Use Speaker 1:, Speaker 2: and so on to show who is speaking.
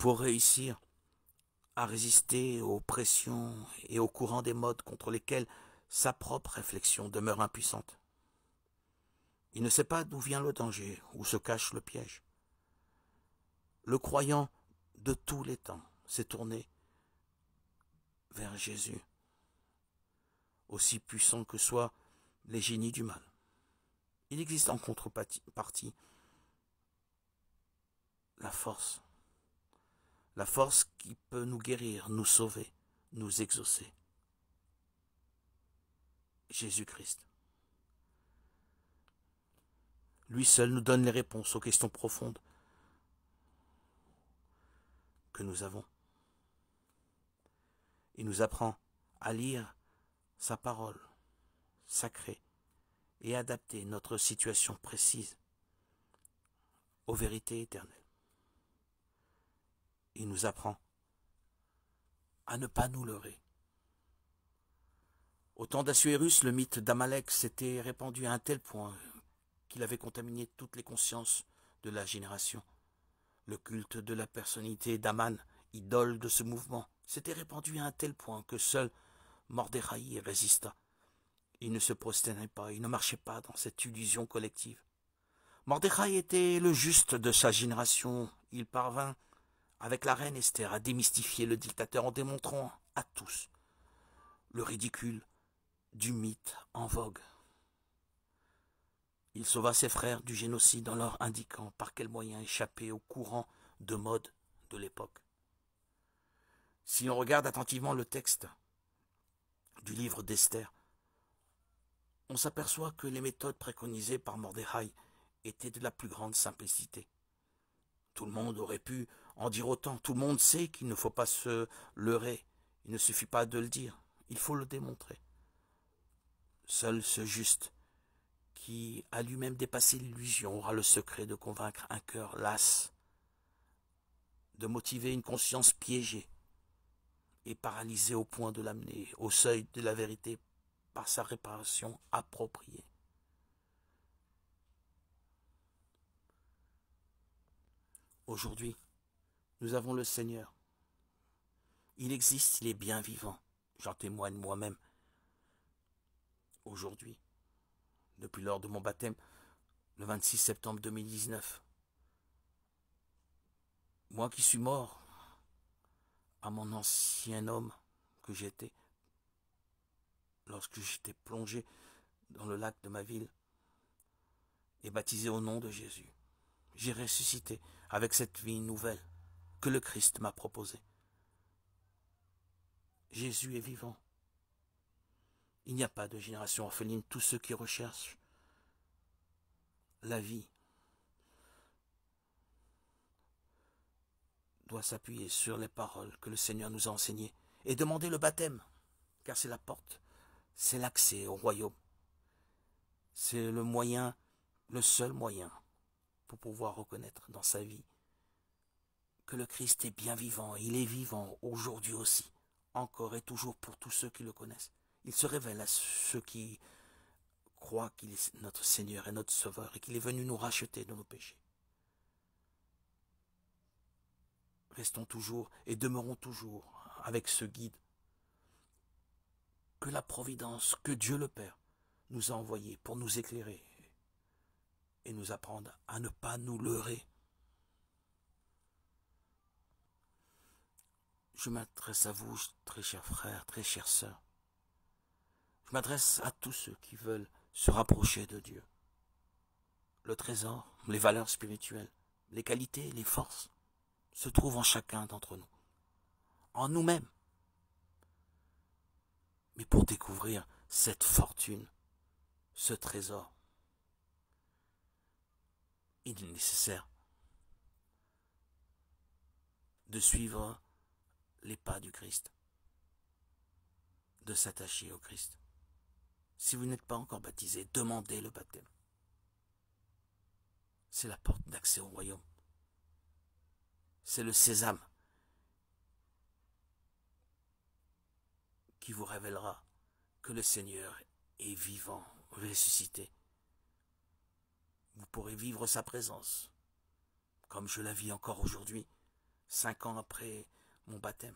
Speaker 1: pour réussir à résister aux pressions et aux courants des modes contre lesquels sa propre réflexion demeure impuissante. Il ne sait pas d'où vient le danger, où se cache le piège. Le croyant de tous les temps s'est tourné vers Jésus, aussi puissant que soient les génies du mal. Il existe en contrepartie la force qui peut nous guérir, nous sauver, nous exaucer. Jésus-Christ. Lui seul nous donne les réponses aux questions profondes que nous avons. Il nous apprend à lire sa parole sacrée et adapter notre situation précise aux vérités éternelles. Il nous apprend à ne pas nous leurrer. Au temps d'Assuérus, le mythe d'Amalek s'était répandu à un tel point qu'il avait contaminé toutes les consciences de la génération. Le culte de la personnalité d'Aman, idole de ce mouvement, s'était répandu à un tel point que seul Mordechai résista. Il ne se prosternait pas, il ne marchait pas dans cette illusion collective. Mordechai était le juste de sa génération. Il parvint, avec la reine Esther, à démystifier le dictateur en démontrant à tous le ridicule du mythe en vogue. Il sauva ses frères du génocide en leur indiquant par quels moyens échapper au courant de mode de l'époque. Si l'on regarde attentivement le texte du livre d'Esther, on s'aperçoit que les méthodes préconisées par Mordechai étaient de la plus grande simplicité. Tout le monde aurait pu en dire autant. Tout le monde sait qu'il ne faut pas se leurrer. Il ne suffit pas de le dire, il faut le démontrer. Seul ce juste, qui a lui-même dépassé l'illusion, aura le secret de convaincre un cœur las, de motiver une conscience piégée et paralysée au point de l'amener au seuil de la vérité par sa réparation appropriée. Aujourd'hui, nous avons le Seigneur. Il existe, il est bien vivant. J'en témoigne moi-même. Aujourd'hui, depuis lors de mon baptême, le 26 septembre 2019, moi qui suis mort à mon ancien homme que j'étais, lorsque j'étais plongé dans le lac de ma ville et baptisé au nom de Jésus, j'ai ressuscité avec cette vie nouvelle que le Christ m'a proposée. Jésus est vivant. Il n'y a pas de génération orpheline. Tous ceux qui recherchent la vie doivent s'appuyer sur les paroles que le Seigneur nous a enseignées et demander le baptême, car c'est la porte, c'est l'accès au royaume. C'est le moyen, le seul moyen pour pouvoir reconnaître dans sa vie que le Christ est bien vivant. Il est vivant aujourd'hui aussi, encore et toujours pour tous ceux qui le connaissent. Il se révèle à ceux qui croient qu'il est notre Seigneur et notre Sauveur et qu'il est venu nous racheter de nos péchés. Restons toujours et demeurons toujours avec ce guide que la providence, que Dieu le Père nous a envoyé pour nous éclairer et nous apprendre à ne pas nous leurrer. Je m'adresse à vous, très chers frères, très chères sœurs. Je m'adresse à tous ceux qui veulent se rapprocher de Dieu. Le trésor, les valeurs spirituelles, les qualités, les forces se trouvent en chacun d'entre nous, en nous-mêmes. Mais pour découvrir cette fortune, ce trésor, il est nécessaire de suivre les pas du Christ, de s'attacher au Christ. Si vous n'êtes pas encore baptisé, demandez le baptême. C'est la porte d'accès au royaume. C'est le sésame qui vous révélera que le Seigneur est vivant, ressuscité. Vous pourrez vivre sa présence, comme je la vis encore aujourd'hui, 5 ans après mon baptême.